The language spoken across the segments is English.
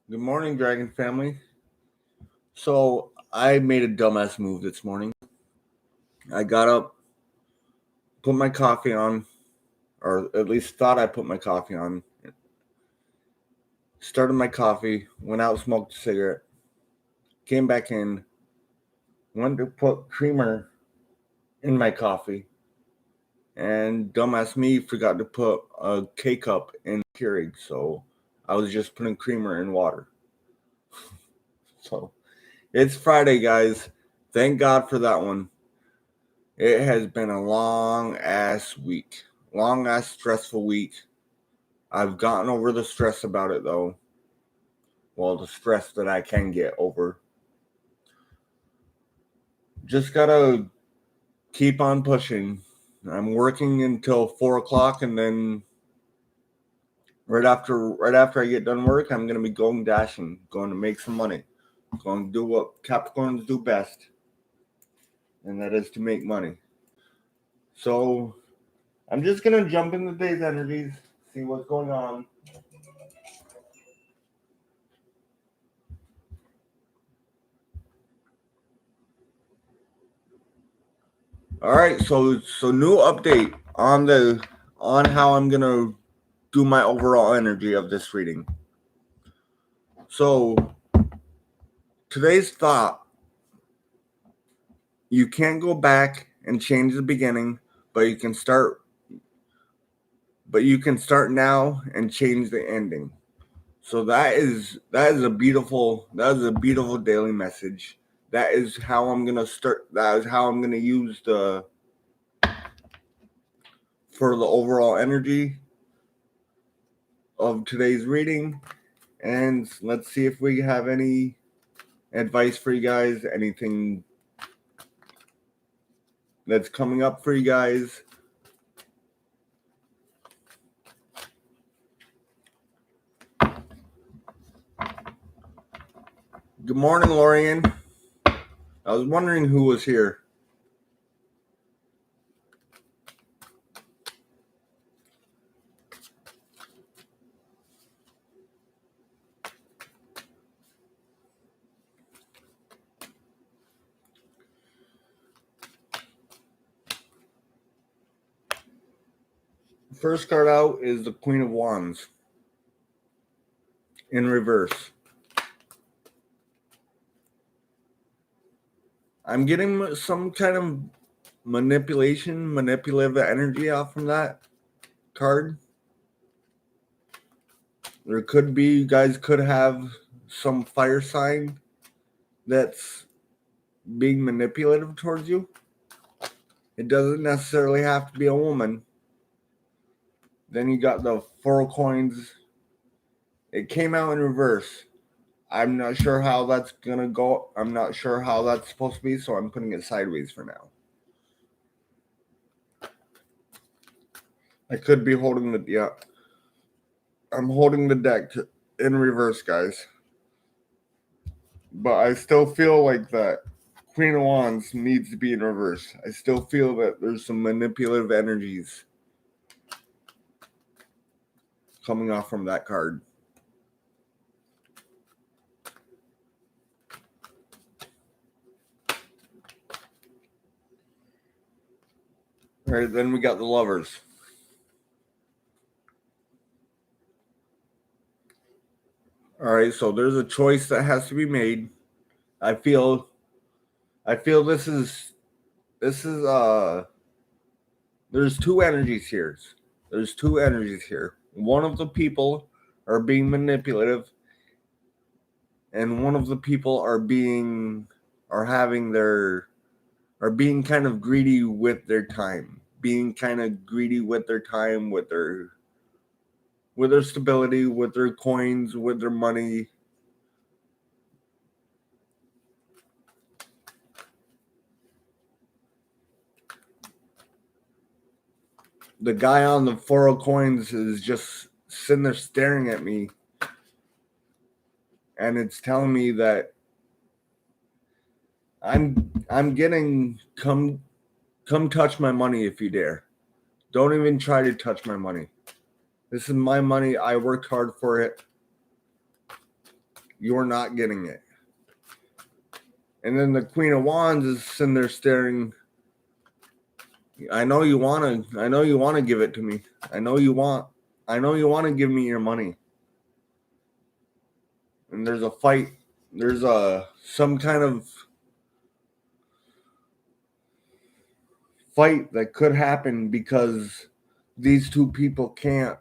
Good morning, Dragon family. So I made a dumbass move this morning. I got up, put my coffee on, or at least thought I put my coffee on. Started my coffee, went out, smoked a cigarette, came back in, went to put creamer in my coffee, and dumbass me forgot to put a K cup in the Keurig, so I was just putting creamer in water. So it's Friday, guys. Thank God for that one. It has been a long ass week. Long ass stressful week. I've gotten over the stress about it though. Well, the stress that I can get over. Just gotta keep on pushing. I'm working until 4 o'clock, and then right after I get done work, I'm gonna be going dashing, going to make some money, going to do what Capricorns do best, and that is to make money. So I'm just gonna jump into today's energies, see what's going on. All right, so new update on how I'm gonna do my overall energy of this reading. So today's thought: you can't go back and change the beginning, but you can start. But you can start now and change the ending. So that is a beautiful daily message. That is how I'm gonna start. That is how I'm gonna use for the overall energy of today's reading. And let's see if we have any advice for you guys, anything that's coming up for you guys. Good morning, Lorian. I was wondering who was here. First card out is the Queen of Wands in reverse. I'm getting some kind of manipulative energy off from that card. There could be, you guys could have some fire sign that's being manipulative towards you. It doesn't necessarily have to be a woman. Then you got the Four of Coins. It came out in reverse. I'm not sure how that's gonna go. I'm not sure how that's supposed to be, so I'm putting it sideways for now. I could be holding I'm holding the deck in reverse, guys. But I still feel like that Queen of Wands needs to be in reverse. I still feel that there's some manipulative energies coming off from that card. All right, then we got the Lovers. All right, so there's a choice that has to be made. I feel this is there's two energies here. There's two energies here. One of the people are being manipulative, and one of the people are being kind of greedy with their time. Being kind of greedy with their time, with their stability, with their coins, with their money. The guy on the Four of Coins is just sitting there staring at me, and it's telling me that I'm getting come touch my money if you dare. Don't even try to touch my money. This is my money. I worked hard for it. you're not getting it. And then the Queen of Wands is sitting there staring. I know you want to give it to me. I know you want to give me your money. And there's a fight. There's some kind of fight that could happen because these two people can't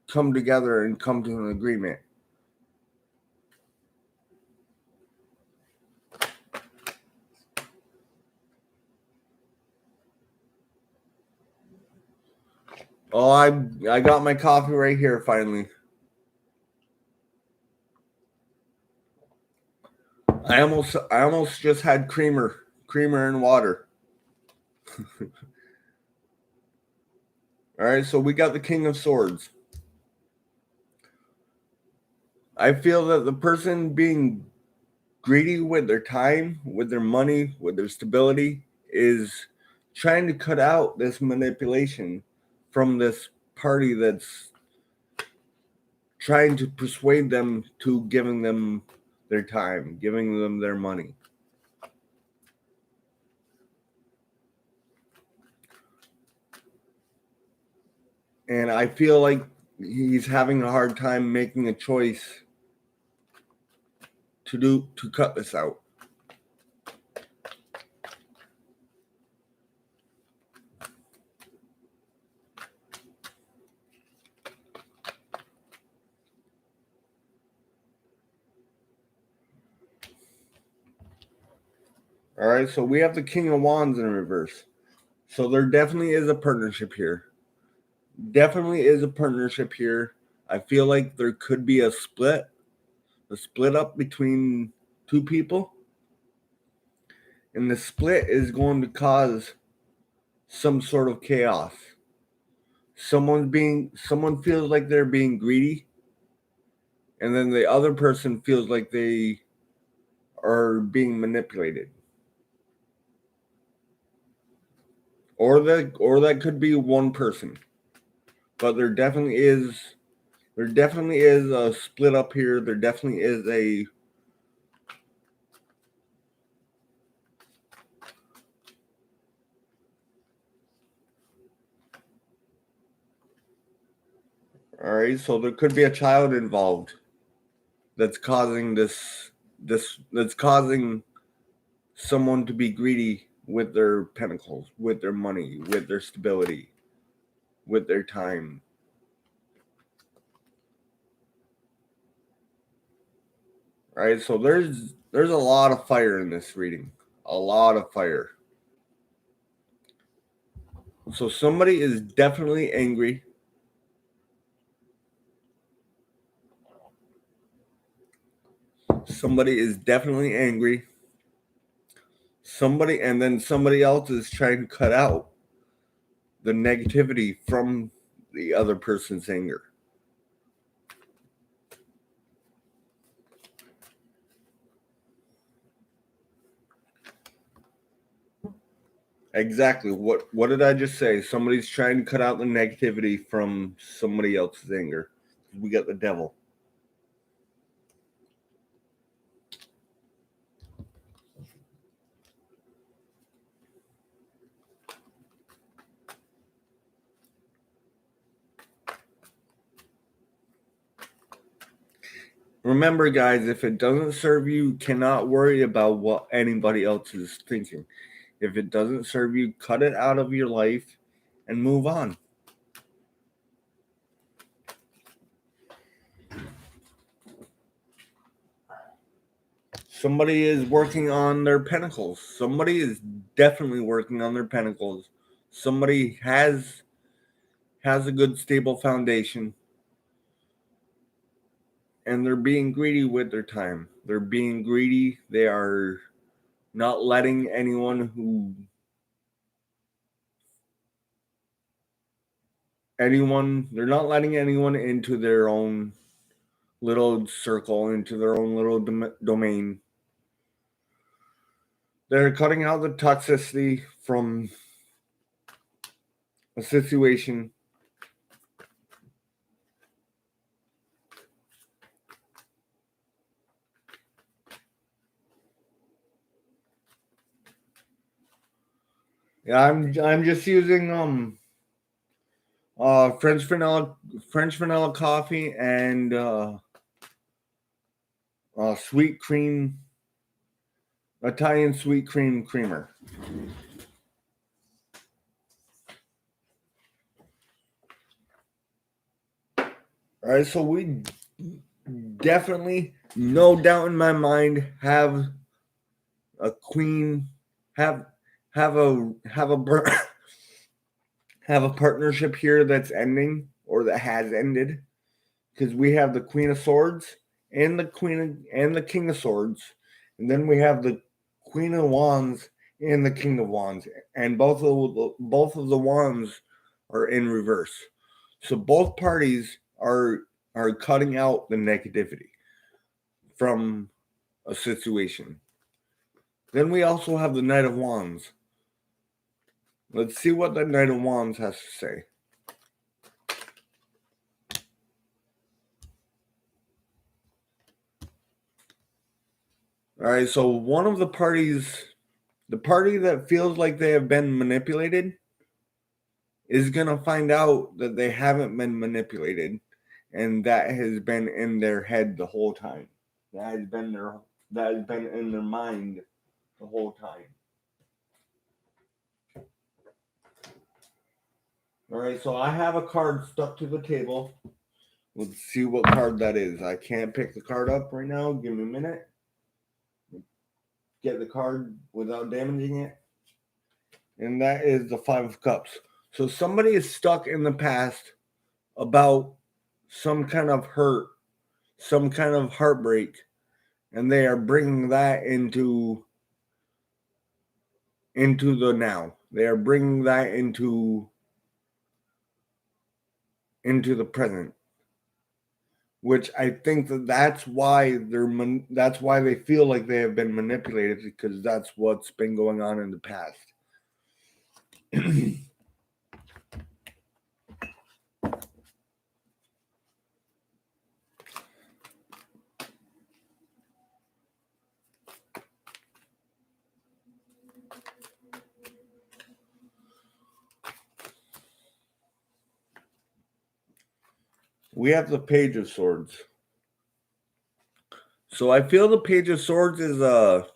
come together and come to an agreement. Oh, I got my coffee right here finally. I almost just had creamer and water. All right, so we got the King of Swords. I feel that the person being greedy with their time, with their money, with their stability is trying to cut out this manipulation from this party that's trying to persuade them to giving them their time, giving them their money. And I feel like he's having a hard time making a choice to cut this out. All right, so we have the King of Wands in reverse. So there definitely is a partnership here. I feel like there could be a split up between two people. And the split is going to cause some sort of chaos. Someone feels like they're being greedy, and then the other person feels like they are being manipulated. Or that could be one person. But there definitely is a split up here. There definitely is a all right, so there could be a child involved that's causing that's causing someone to be greedy with their pentacles, with their money, with their stability, with their time. All right, so there's a lot of fire in this reading. A lot of fire. So somebody is definitely angry. Somebody is definitely angry. And then somebody else is trying to cut out the negativity from the other person's anger. Exactly. What did I just say? Somebody's trying to cut out the negativity from somebody else's anger. We got the devil. Remember, guys, if it doesn't serve you, cannot worry about what anybody else is thinking. If it doesn't serve you, cut it out of your life and move on. Somebody is working on their pentacles. Somebody is definitely working on their pentacles. Somebody has a good stable foundation. And they're being greedy with their time. They're being greedy. They are not letting anyone they're not letting anyone into their own little circle, into their own little domain. They're cutting out the toxicity from a situation. Yeah, I'm just using French vanilla coffee and sweet cream Italian sweet cream creamer. All right, so we definitely, no doubt in my mind, have a queen, have have a have a have a partnership here that's ending or that has ended, because we have the Queen of Swords and the King of Swords, and then we have the Queen of Wands and the King of Wands, and both of the wands are in reverse. So both parties are cutting out the negativity from a situation. Then we also have the Knight of Wands. Let's see what the Knight of Wands has to say. All right, so one of the parties, the party that feels like they have been manipulated, is going to find out that they haven't been manipulated, and that has been in their head the whole time. That has been in their mind the whole time. All right, so I have a card stuck to the table. Let's see what card that is. I can't pick the card up right now. Give me a minute. Get the card without damaging it. And that is the Five of Cups. So somebody is stuck in the past about some kind of hurt, some kind of heartbreak, and they are bringing that into the now. They are bringing that into the present, which I think that's why that's why they feel like they have been manipulated, because that's what's been going on in the past. We have the Page of Swords. So I feel the Page of Swords is I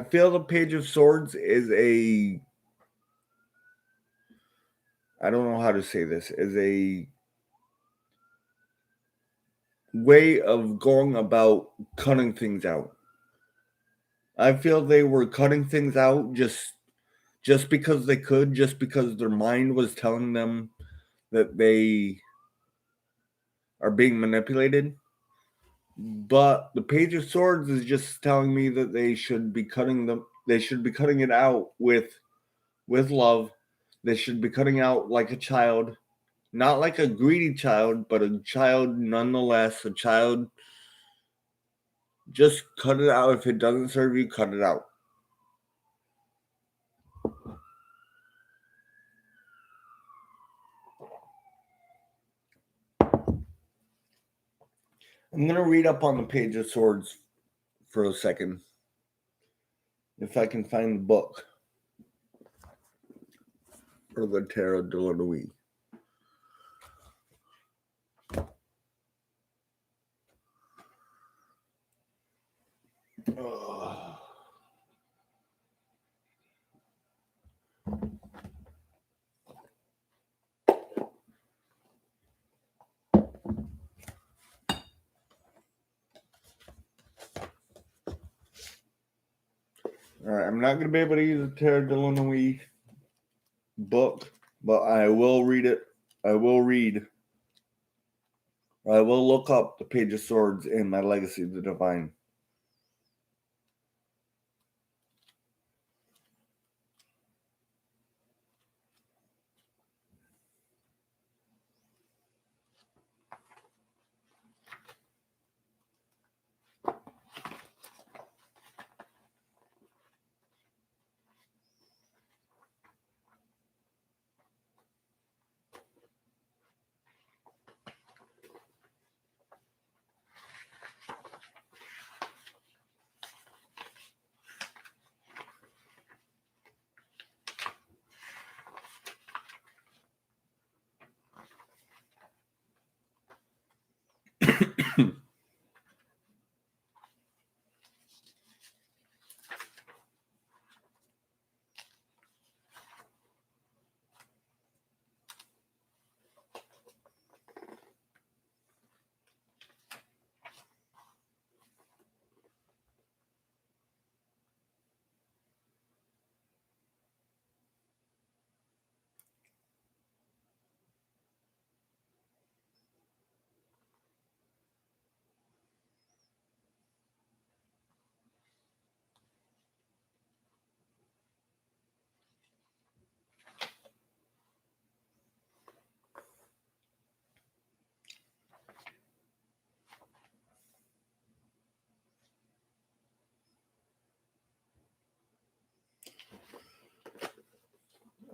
feel the Page of Swords is I don't know how to say this, is a way of going about cutting things out. I feel they were cutting things out just because they could, just because their mind was telling them that they are being manipulated. But the Page of Swords is just telling me that they should be cutting it out with love. They should be cutting out like a child, not like a greedy child, but a child nonetheless, a child. Just cut it out. If it doesn't serve you, cut it out. I'm going to read up on the Page of Swords for a second, if I can find the book for the Tarot de la Nuit. All right, I'm not going to be able to use the Tarot de la Nuit book, but I will read it. I will look up the Page of Swords in My Legacy of the Divine.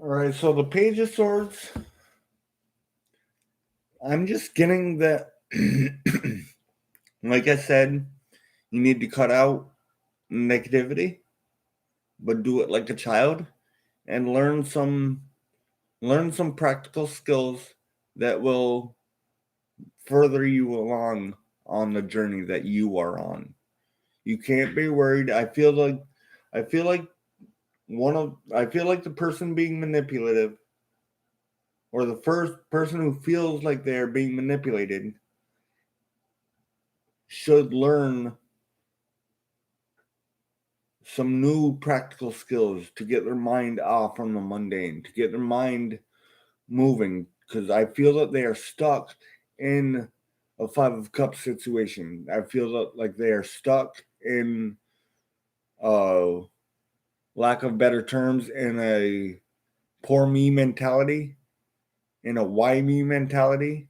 All right, so the Page of Swords, I'm just getting that, like I said, you need to cut out negativity, but do it like a child and learn some practical skills that will further you along on the journey that you are on. You can't be worried. I feel like the person being manipulative, or the first person who feels like they're being manipulated, should learn some new practical skills to get their mind off from the mundane, to get their mind moving, because I feel that they are stuck in a Five of Cups situation. I feel that like they are stuck in, lack of better terms, in a poor me mentality, in a why me mentality,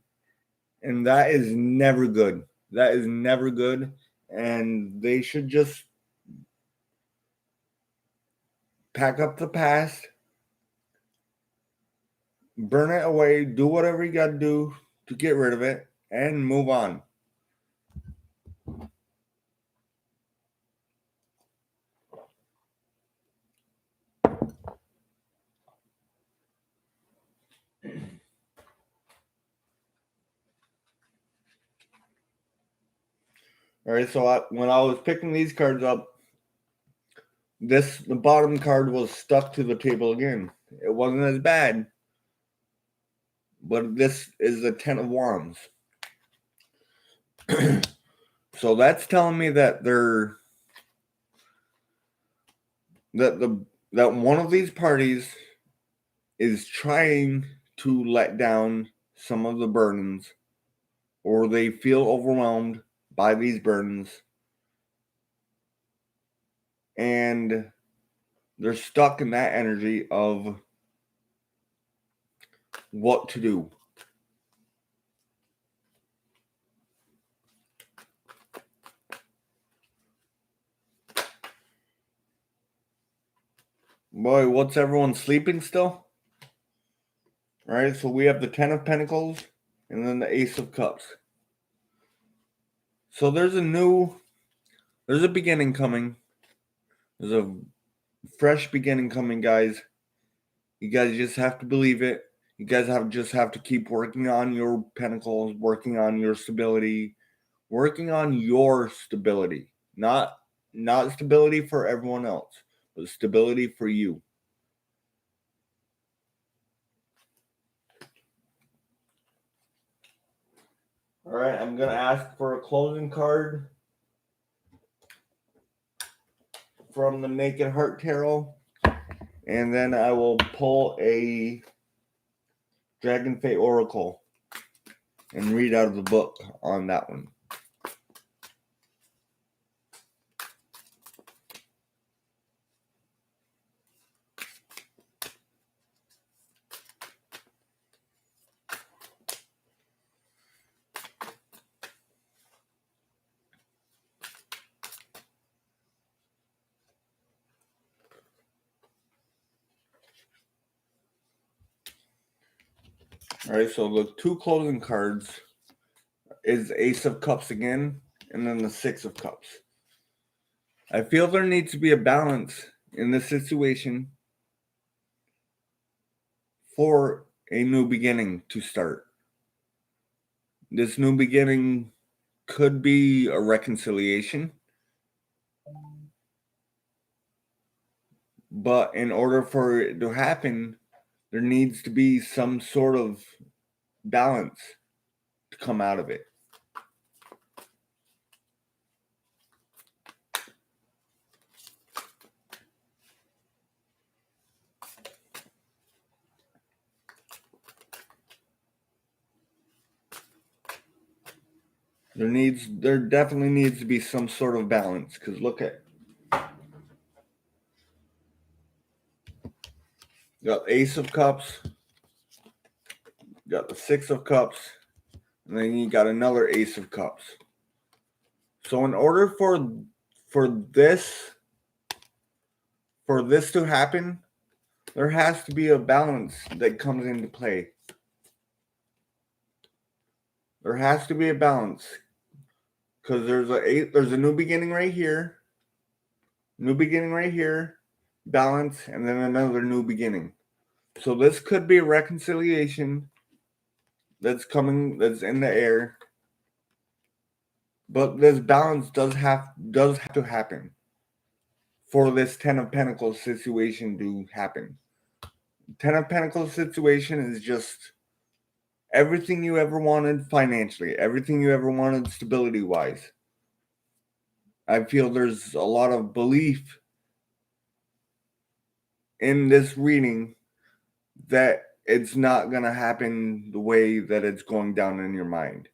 and that is never good. That is never good, and they should just pack up the past, burn it away, do whatever you got to do to get rid of it, and move on. All right, so when I was picking these cards up, the bottom card was stuck to the table again. It wasn't as bad, but this is the Ten of Wands. So that's telling me that that one of these parties is trying to let down some of the burdens, or they feel overwhelmed by these burdens, and they're stuck in that energy of what to do. Boy, what's everyone sleeping still? All right, so we have the Ten of Pentacles and then the Ace of Cups. So there's a beginning coming. There's a fresh beginning coming, guys. You guys just have to believe it. You guys just have to keep working on your pentacles, working on your stability, working on your stability. Not stability for everyone else, but stability for you. All right, I'm going to ask for a closing card from the Naked Heart Tarot, and then I will pull a Dragon Fate Oracle and read out of the book on that one. All right, so the two closing cards is Ace of Cups again, and then the Six of Cups. I feel there needs to be a balance in this situation for a new beginning to start. This new beginning could be a reconciliation, but in order for it to happen, there needs to be some sort of balance to come out of it. There definitely needs to be some sort of balance, because look at, you got Ace of Cups, you got the Six of Cups, and then you got another Ace of Cups. So in order for this to happen, there has to be a balance that comes into play. There has to be a balance because there's a new beginning right here, balance, and then another new beginning. So this could be a reconciliation that's in the air, but this balance does have to happen for this Ten of Pentacles situation to happen. Ten of Pentacles situation is just everything you ever wanted financially, everything you ever wanted stability wise. I feel there's a lot of belief in this reading that it's not going to happen the way that it's going down in your mind.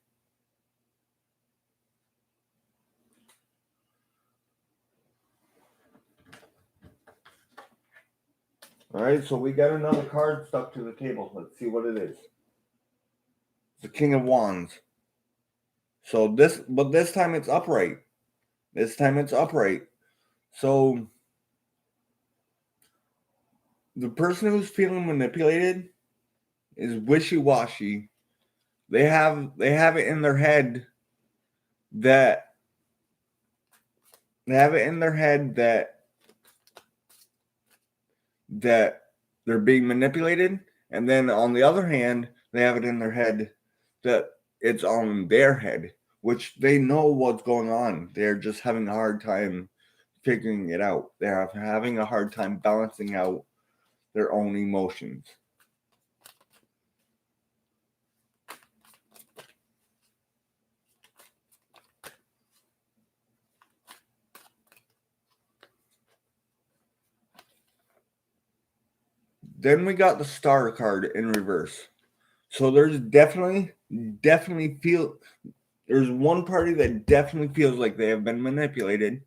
All right, so we got another card stuck to the table. Let's see what it is. The King of Wands. So this time it's upright. So the person who's feeling manipulated is wishy-washy. They have it in their head that that they're being manipulated, and then on the other hand, they have it in their head that it's on their head, which they know what's going on. They're just having a hard time figuring it out. They're having a hard time balancing out their own emotions. Then we got the Star card in reverse. So there's definitely there's one party that definitely feels like they have been manipulated,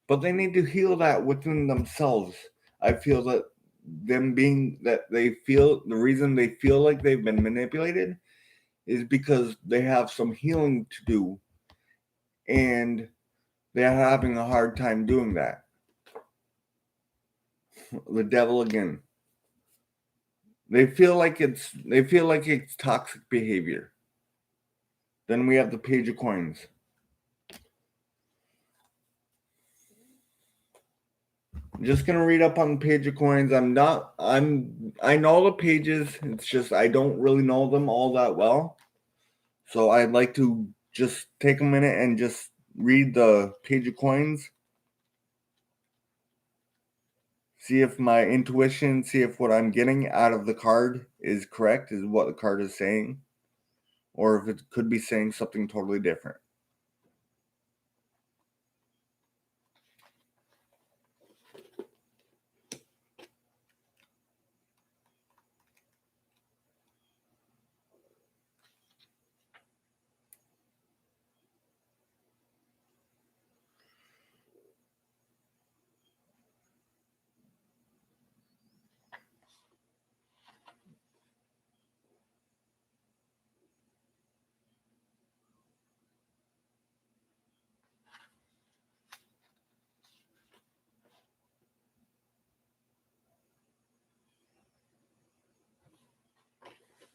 but they need to heal that within themselves. I feel that the reason they feel like they've been manipulated is because they have some healing to do, and they're having a hard time doing that. The Devil again. They feel like it's toxic behavior. Then we have the Page of Coins. I'm just gonna read up on the Page of Coins. I know the pages. It's just I don't really know them all that well. So I'd like to just take a minute and just read the Page of Coins. See if my intuition, see if what I'm getting out of the card is correct, is what the card is saying, or if it could be saying something totally different.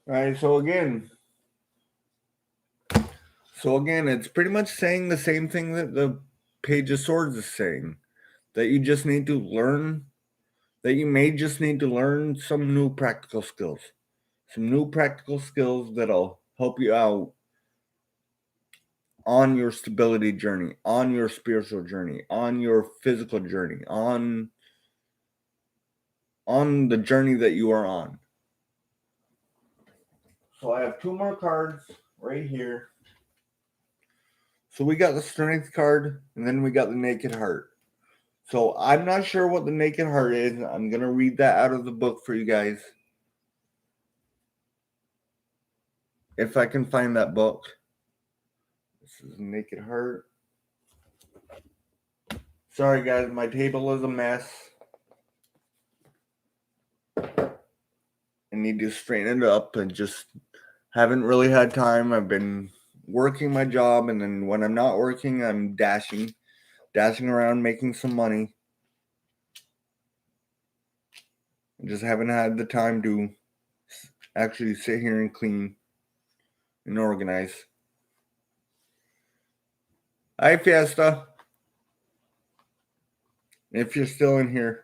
All right, so again, it's pretty much saying the same thing that the Page of Swords is saying, that you just need to learn, that you may just need to learn some new practical skills. Some new practical skills that'll help you out on your stability journey, on your spiritual journey, on your physical journey, on the journey that you are on. So I have two more cards right here. So we got the Strength card, and then we got the Naked Heart. So I'm not sure what the Naked Heart is. I'm going to read that out of the book for you guys, if I can find that book. This is Naked Heart. Sorry guys, my table is a mess. I need to straighten it up, and just haven't really had time. I've been working my job, and then when I'm not working, I'm dashing around making some money. I just haven't had the time to actually sit here and clean and organize. Hi, Fiesta. If you're still in here.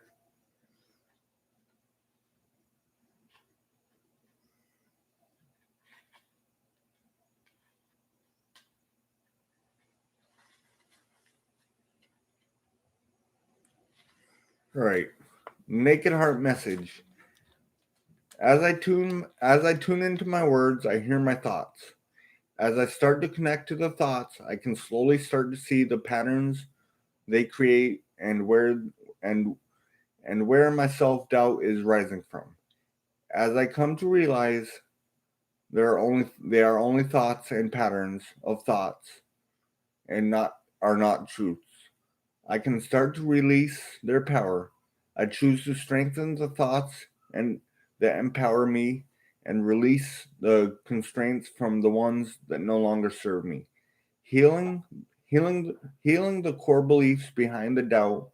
All right. Naked Heart message. As I tune into my words, I hear my thoughts. As I start to connect to the thoughts, I can slowly start to see the patterns they create and where my self-doubt is rising from. As I come to realize they are only thoughts and patterns of thoughts and not truths. I can start to release their power. I choose to strengthen the thoughts and that empower me and release the constraints from the ones that no longer serve me. Healing healing the core beliefs behind the doubt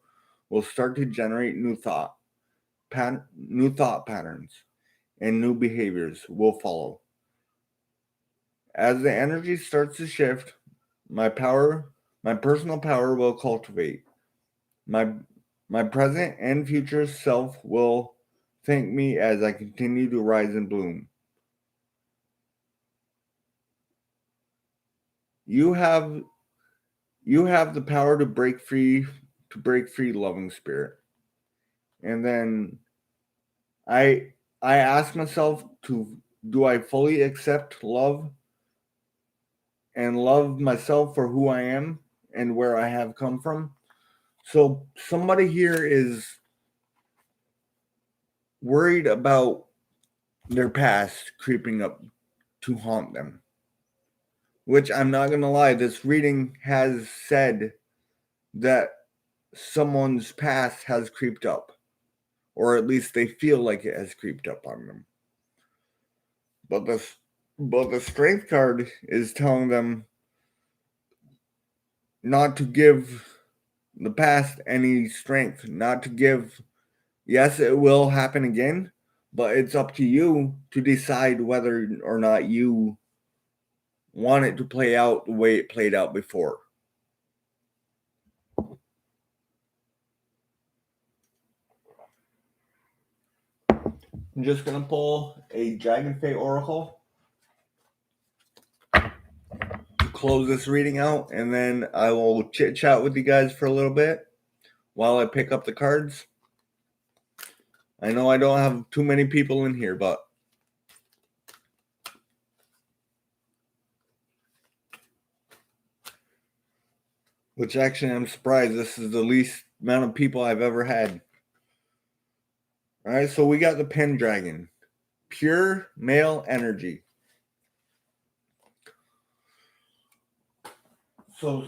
will start to generate new thought patterns and new behaviors will follow. As the energy starts to shift, my personal power will cultivate. My my present and future self will thank me as I continue to rise and bloom. You have you have the power to break free, loving spirit. And then I ask myself to do I fully accept love and love myself for who I am and where I have come from? So somebody here is worried about their past creeping up to haunt them. Which I'm not going to lie, this reading has said that someone's past has creeped up, or at least they feel like it has creeped up on them. But the strength card is telling them not to give the past any strength, not to give. Yes, it will happen again, but it's up to you to decide whether or not you want it to play out the way it played out before. I'm just going to pull a Dragon Fate Oracle to close this reading out, and then I will chit chat with you guys for a little bit while I pick up the cards. I know I don't have too many people in here, but which actually I'm surprised this is the least amount of people I've ever had. All right, so we got the Pendragon, pure male energy. So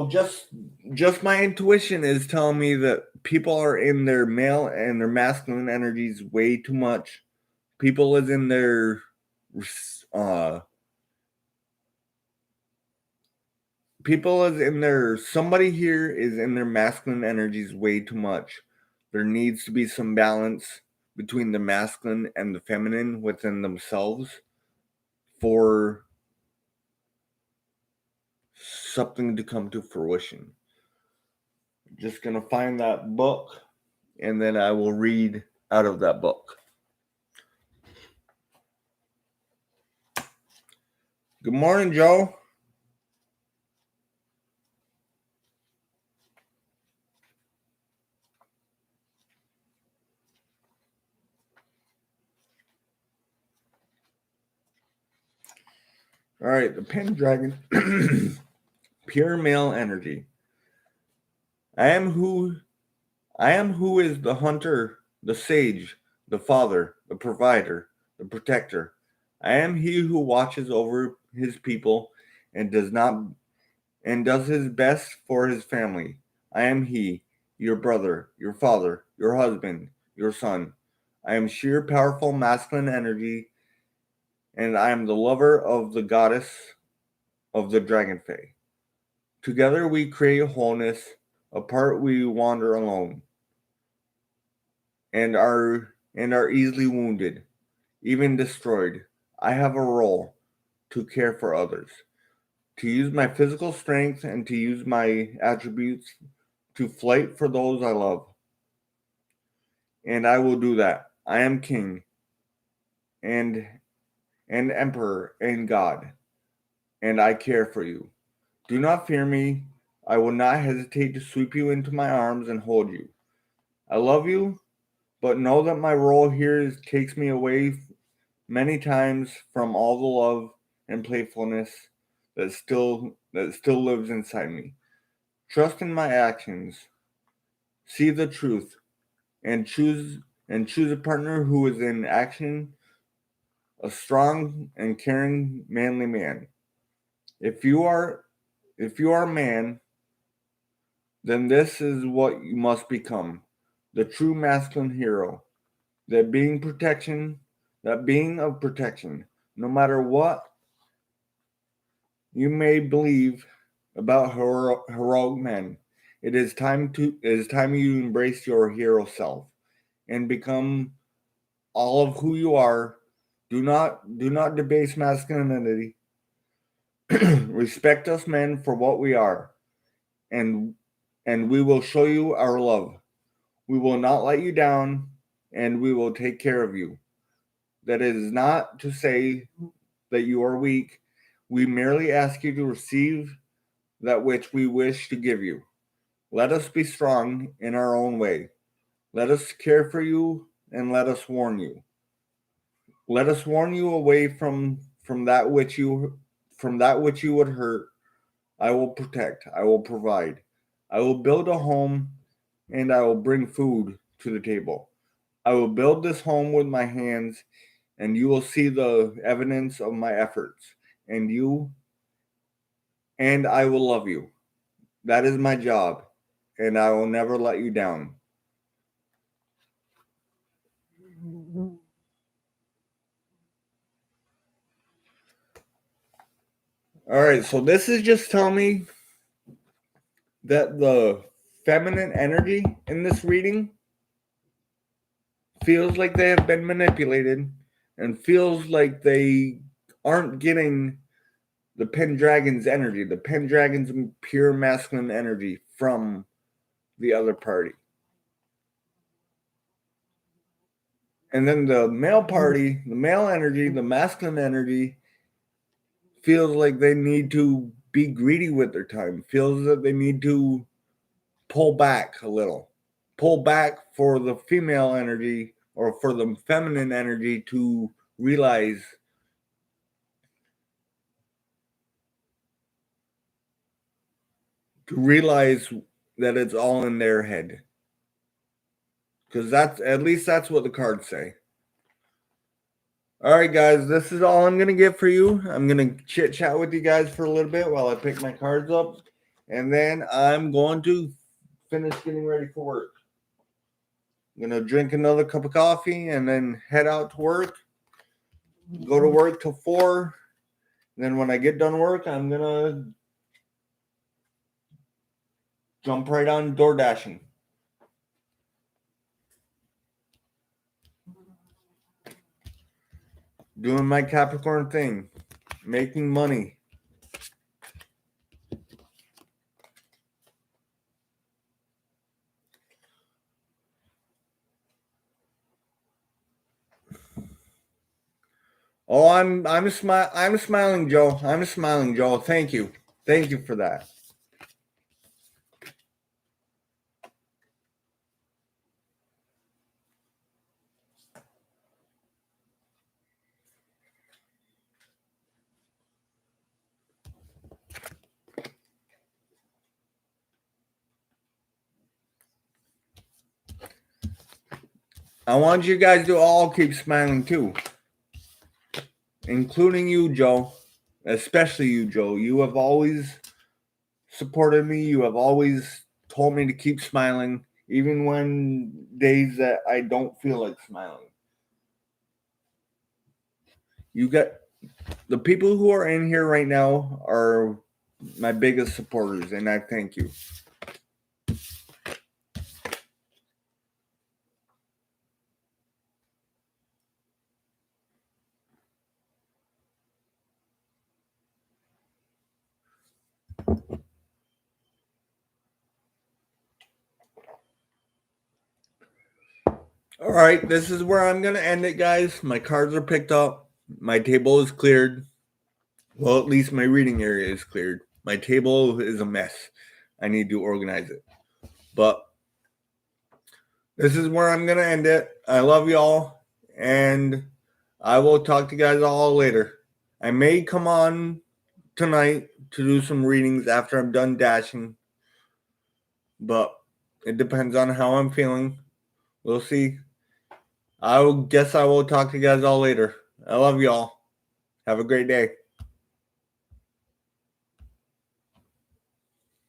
just my intuition is telling me that people are in their male and their masculine energies way too much. People is in their somebody here is in their masculine energies way too much. There needs to be some balance between the masculine and the feminine within themselves for something to come to fruition. Just gonna find that book and then I will read out of that book. Good morning, Joe. All right, the Pendragon, pure male energy. I am who is the hunter, the sage, the father, the provider, the protector. I am he who watches over his people and does his best for his family. I am he, your brother, your father, your husband, your son. I am sheer powerful masculine energy, and I am the lover of the goddess of the dragon fae. Together we create wholeness, apart we wander alone. And and are easily wounded, even destroyed. I have a role to care for others, to use my physical strength and to use my attributes to fight for those I love. And I will do that. I am king and emperor and God, and I care for you. Do not fear me. I will not hesitate to sweep you into my arms and hold you. I love you, but know that my role here takes me away many times from all the love and playfulness that still lives inside me. Trust in my actions. See the truth and choose a partner who is in action, a strong and caring manly man. If you are a man, then this is what you must become. The true masculine hero. That being of protection. No matter what you may believe about heroic men, it is time you embrace your hero self and become all of who you are. Do not debase masculinity. Respect us men for what we are, and we will show you our love. We will not let you down, and we will take care of you. That is not to say that you are weak. We merely ask you to receive that which we wish to give you. Let us be strong in our own way. Let us care for you, and let us warn you. Let us warn you away from that which you would hurt. I will protect. I will provide. I will build a home, and I will bring food to the table. I will build this home with my hands, and you will see the evidence of my efforts. And I will love you. That is my job, and I will never let you down. All right, so this is just telling me that the feminine energy in this reading feels like they have been manipulated and feels like they aren't getting the Pendragon's energy, the Pendragon's pure masculine energy from the other party. And then the male party, the male energy, the masculine energy feels like they need to be greedy with their time, feels that they need to pull back a little, pull back for the female energy or for the feminine energy to realize that it's all in their head. Because that's what the cards say. All right, guys, this is all I'm going to get for you. I'm going to chit chat with you guys for a little bit while I pick my cards up. And then I'm going to finish getting ready for work. I'm going to drink another cup of coffee and then head out to work. Go to work till 4. And then when I get done work, I'm going to jump right on door dashing. Doing my Capricorn thing. Making money. Oh, I'm smiling, Joe. I'm smiling, Joe. Thank you for that. I want you guys to all keep smiling too, including you, Joe. Especially you, Joe. You have always supported me. You have always told me to keep smiling, even when days that I don't feel like smiling. You got the people who are in here right now are my biggest supporters, and I thank you. All right, this is where I'm going to end it, guys. My cards are picked up. My table is cleared. Well, at least my reading area is cleared. My table is a mess. I need to organize it. But this is where I'm going to end it. I love y'all. And I will talk to you guys all later. I may come on tonight to do some readings after I'm done dashing. But it depends on how I'm feeling. We'll see. I guess I will talk to you guys all later. I love y'all. Have a great day.